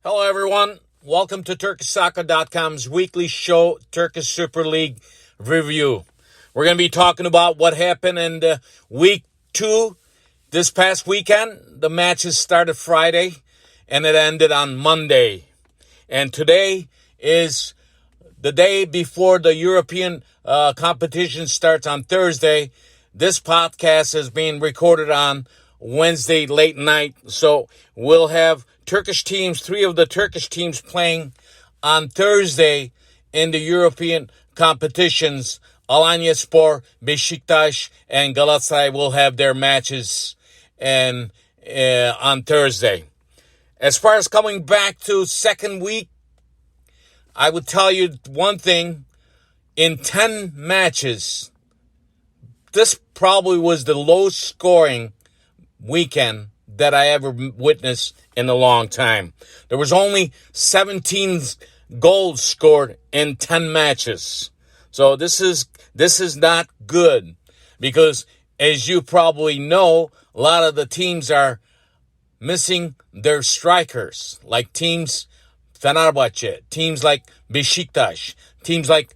Hello, everyone. Welcome to TurkishSoccer.com's weekly show, Turkish Super League Review. We're going to be talking about what happened in week 2 this past weekend. The matches started Friday, and it ended on Monday. And today is the day before the European competition starts on Thursday. This podcast is being recorded on Wednesday late night, so we'll have Turkish teams, 3 of the Turkish teams playing on Thursday in the European competitions. Alanyaspor, Beşiktaş, and Galatasaray will have their matches on Thursday. As far as coming back to second week, I would tell you one thing. In 10 matches, this probably was the lowest scoring weekend that I ever witnessed in a long time. There was only 17 goals scored in 10 matches. So this is not good because, as you probably know, a lot of the teams are missing their strikers, like teams Fenerbahçe, teams like Beşiktaş, teams like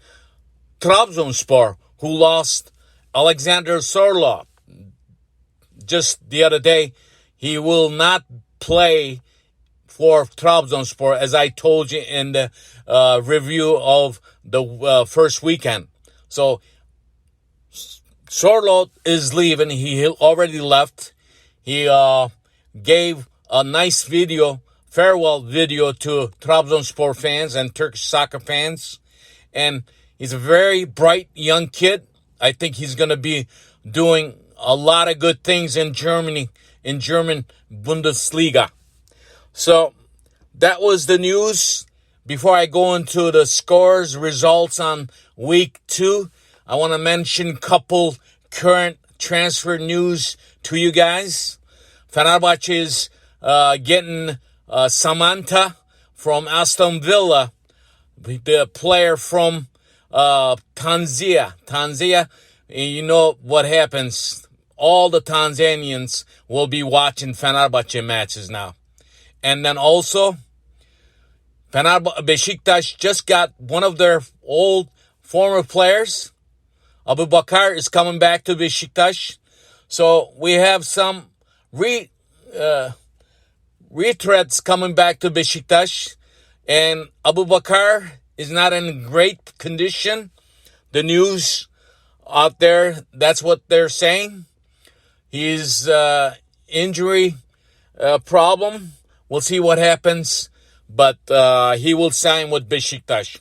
Trabzonspor, who lost Alexander Sorloth just the other day. He will not play for Trabzonspor, as I told you in the review of the first weekend. So Sorloth is leaving. He already left. He gave a nice farewell video to Trabzonspor fans and Turkish soccer fans. And he's a very bright young kid. I think he's going to be doing a lot of good things in Germany, in German Bundesliga. So that was the news. Before I go into the scores, results on week 2, I want to mention a couple current transfer news to you guys. Fenerbahçe is getting Samantha from Aston Villa, the player from Tanzania. Tanzania, you know what happens. All the Tanzanians will be watching Fenerbahçe matches now. And then also, Beşiktaş just got one of their old former players. Abu Bakar is coming back to Beşiktaş. So we have some retreads coming back to Beşiktaş. And Abu Bakar is not in great condition. The news out there, that's what they're saying. His injury problem, we'll see what happens, but he will sign with Beşiktaş.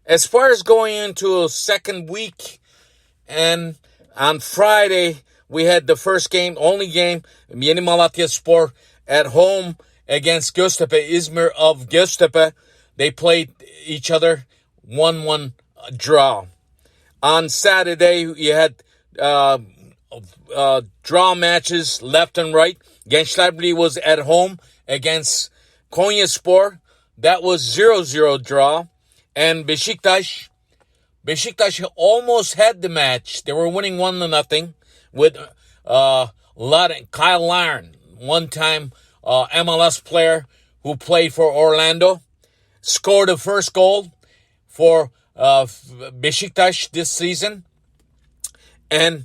As far as going into a second week, and on Friday, we had the first game, only game, Yeni Malatyaspor at home against Göztepe, İzmir of Göztepe. They played each other 1-1 draw. On Saturday, you had draw matches left and right. Gençler Birliği was at home against Konyaspor. That was 0-0 draw. And Beşiktaş almost had the match. They were winning 1-0 with Kyle Larin, one-time MLS player who played for Orlando, scored the first goal for Beşiktaş this season. And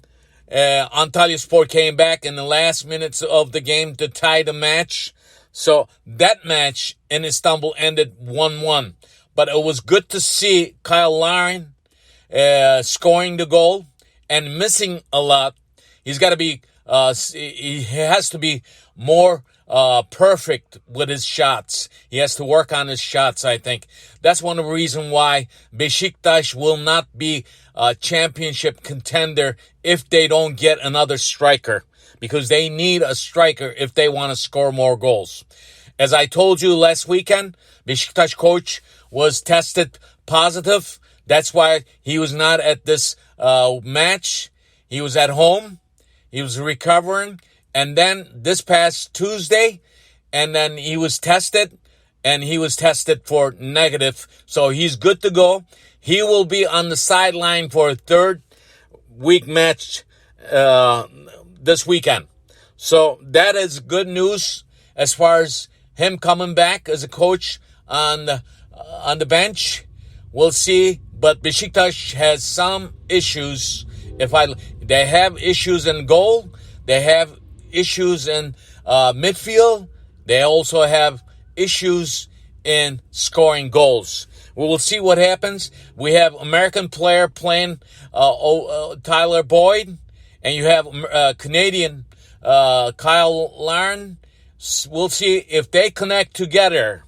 Antalyaspor came back in the last minutes of the game to tie the match. So that match in Istanbul ended 1-1. But it was good to see Kyle Larin scoring the goal and missing a lot. He's got to be, he has to be more perfect with his shots. He has to work on his shots, I think. That's one of the reasons why Beşiktaş will not be a championship contender if they don't get another striker, because they need a striker if they want to score more goals. As I told you last weekend, Beşiktaş coach was tested positive. That's why he was not at this match. He was at home. He was recovering. And then this past Tuesday, and then he was tested, and he was tested for negative. So he's good to go. He will be on the sideline for a third week match this weekend. So that is good news as far as him coming back as a coach on the bench. We'll see. But Beşiktaş has some issues. They have issues in goal. They have issues in midfield. They also have issues in scoring goals. We will see what happens. We have American player playing Tyler Boyd, and you have Canadian Kyle Larin. We'll see if they connect together.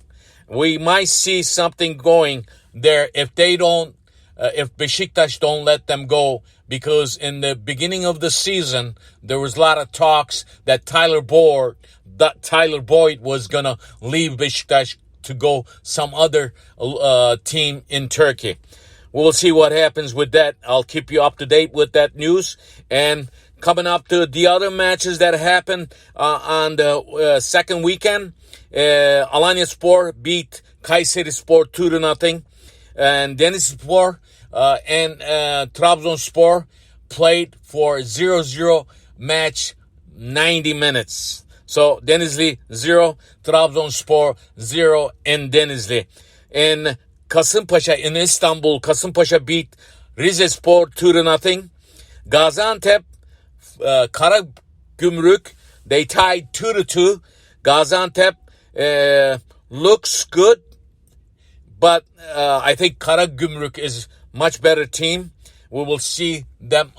We might see something going there if they don't, if Beşiktaş don't let them go, because in the beginning of the season there was a lot of talks that Tyler Boyd was gonna leave Beşiktaş to go some other team in Turkey. We'll see what happens with that. I'll keep you up to date with that news. And coming up to the other matches that happened on the second weekend, Alanyaspor beat Kayserispor 2-0. And Denizlispor and Trabzonspor played for 0-0 match, 90 minutes. So Denizli 0, Trabzonspor 0 in Denizli. In Kasımpaşa, in Istanbul, Kasımpaşa beat Rizespor 2-0. Gaziantep, Karagümrük, they tied 2-2. Gaziantep looks good, but I think Karagümrük is much better team. We will see them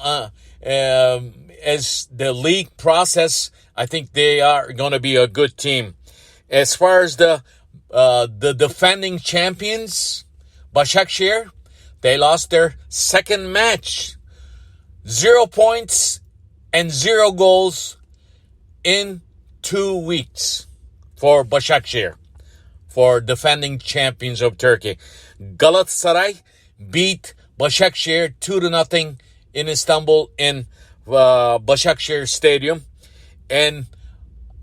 as the league process. I think they are going to be a good team. As far as the defending champions, Başakşehir, they lost their second match. 0 points and 0 goals in 2 weeks for Başakşehir, for defending champions of Turkey. Galatasaray beat Başakşehir 2-0 in Istanbul in Başakşehir Stadium. And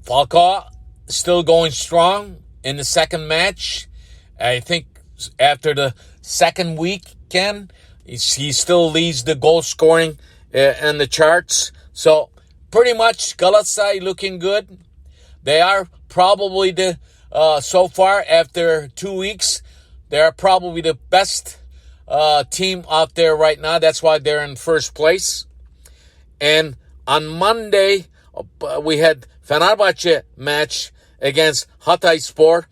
Falcao still going strong in the second match. I think after the second weekend, he still leads the goal scoring in the charts. So pretty much Galatasaray looking good. They are probably so far after 2 weeks, they are probably the best team out there right now. That's why they're in first place. And on Monday, we had Fenerbahçe match against Hatayspor,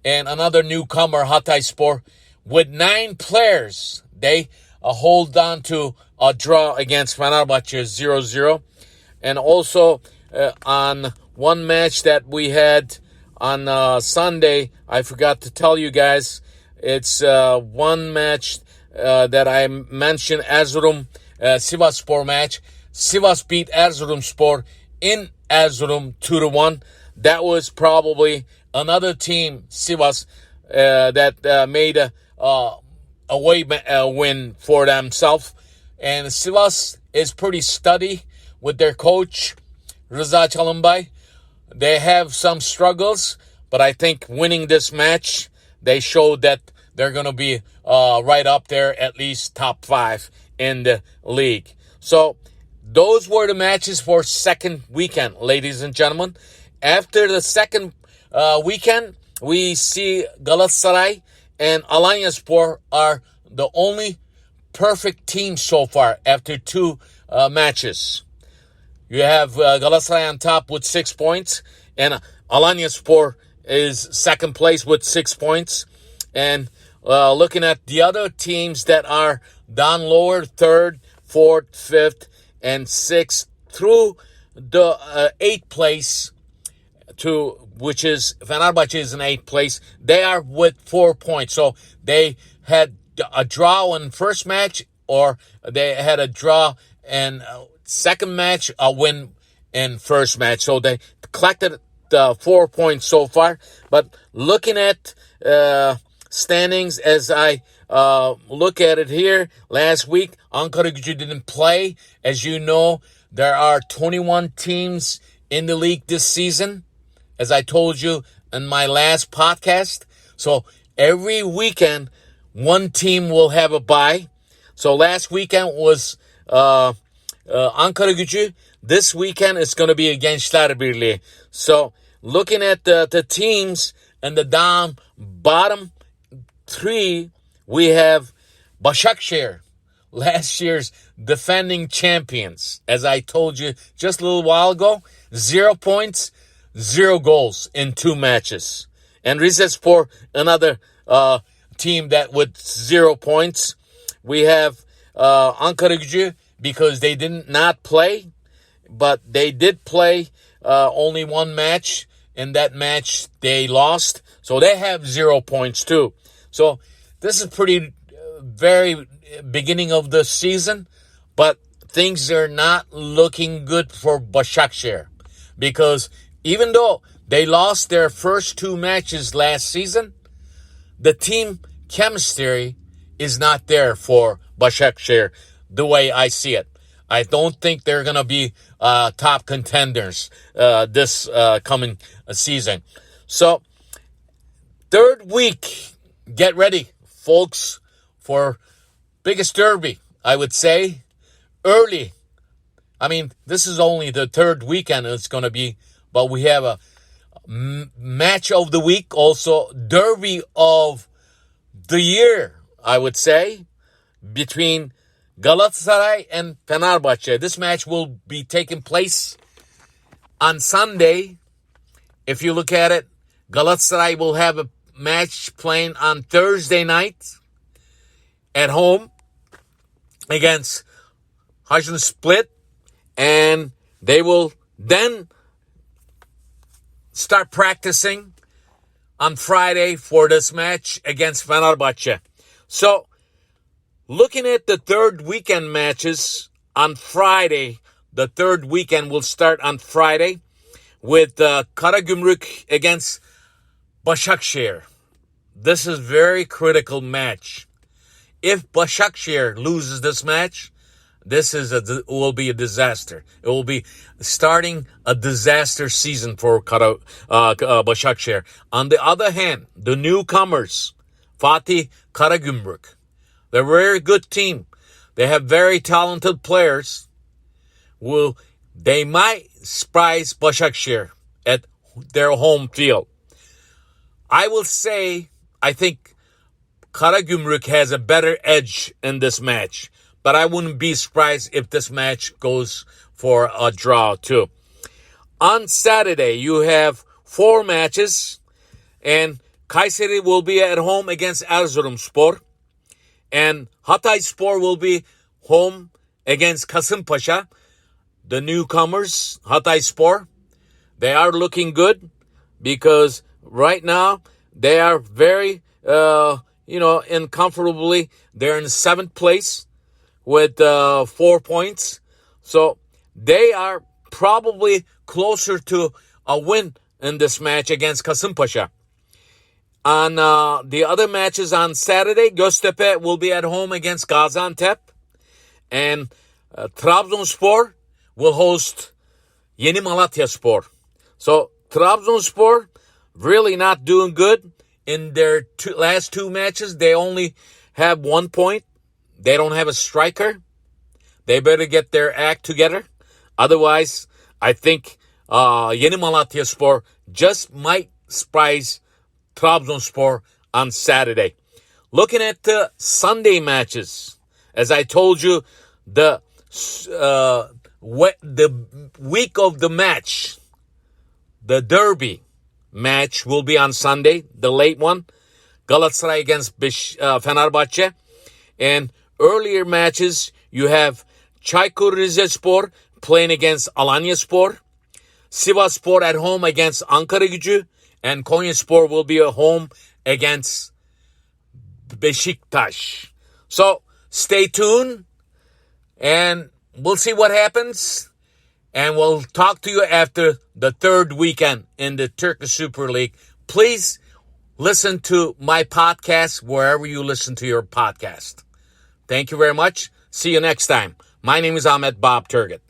and another newcomer, Hatayspor, with 9 players. They hold on to a draw against Fenerbahçe 0-0. And also on one match that we had on Sunday, I forgot to tell you guys, it's one match that I mentioned, Erzurum Sivasspor match. Sivas beat Erzurumspor in Erzurum 2-1. That was probably another team, Sivas, that made a away win for themselves. And Sivas is pretty steady with their coach, Rıza Çalınbay. They have some struggles, but I think winning this match, they showed that they're going to be right up there, at least top 5 in the league. So those were the matches for second weekend, ladies and gentlemen. After the second weekend, we see Galatasaray and Alanyaspor are the only perfect team so far after 2 matches. You have Galatasaray on top with 6 points, and Alanyaspor is second place with 6 points. And looking at the other teams that are down lower, 3rd, 4th, 5th, and 6th through the 8th place, which is Fenerbahçe is in 8th place. They are with 4 points. So they had a draw in first match, or they had a draw in second match, a win in first match. So they collected 4 points so far. But looking at standings as I look at it here, last week Ankaragücü didn't play. As you know, there are 21 teams in the league this season, as I told you in my last podcast. So every weekend, one team will have a bye. So last weekend was Ankaragücü. This weekend is going to be against Gençlerbirliği. So looking at the teams, And the bottom three, we have Başakşehir, last year's defending champions. As I told you just a little while ago, 0 points, 0 goals in 2 matches. And Rizespor, another team that with 0 points. We have Ankaragücü, because they did not play, but they did play only 1 match. In that match, they lost. So they have 0 points too. So this is pretty very beginning of the season, but things are not looking good for Başakşehir, because even though they lost their first 2 matches last season, the team chemistry is not there for Başakşehir the way I see it. I don't think they're going to be top contenders this coming season. So, third week, get ready, folks, for biggest derby, I would say, early. I mean, this is only the third weekend it's going to be, but we have a match of the week, also derby of the year, I would say, between Galatasaray and Fenerbahçe. This match will be taking place on Sunday. If you look at it, Galatasaray will have a match playing on Thursday night at home against Hajin Split, and they will then start practicing on Friday for this match against Fenerbahçe. So, looking at the third weekend matches on Friday, the third weekend will start on Friday with Karagümrük against Başakşehir. This is a very critical match. If Başakşehir loses this match, this will be a disaster. It will be starting a disaster season for Başakşehir. On the other hand, the newcomers, Fatih Karagümrük, they're a very good team. They have very talented players. They might surprise Başakşehir at their home field. I will say, I think Karagümrük has a better edge in this match. But I wouldn't be surprised if this match goes for a draw too. On Saturday, you have 4 matches. And Kayseri will be at home against Erzurumspor. And Hatayspor will be home against Kasımpaşa. The newcomers, Hatayspor, they are looking good because right now they are very, uncomfortably, they're in 7th place with 4 points. So they are probably closer to a win in this match against Kasımpaşa. On the other matches on Saturday, Göztepe will be at home against Gaziantep. And Trabzonspor will host Yeni Malatyaspor. So Trabzonspor really not doing good. In their last 2 matches, they only have 1 point. They don't have a striker. They better get their act together. Otherwise, I think Yeni Malatyaspor just might surprise Trabzonspor on Saturday. Looking at the Sunday matches, as I told you, the week of the match, the derby match will be on Sunday, the late one. Galatasaray against Fenerbahçe. And earlier matches, you have Çaykur Rizespor playing against Alanyaspor. Sivasspor at home against Ankaragücü. And Konyaspor will be at home against Beşiktaş. So, stay tuned. And we'll see what happens. And we'll talk to you after the third weekend in the Turkish Super League. Please listen to my podcast wherever you listen to your podcast. Thank you very much. See you next time. My name is Ahmet Bob Turgut.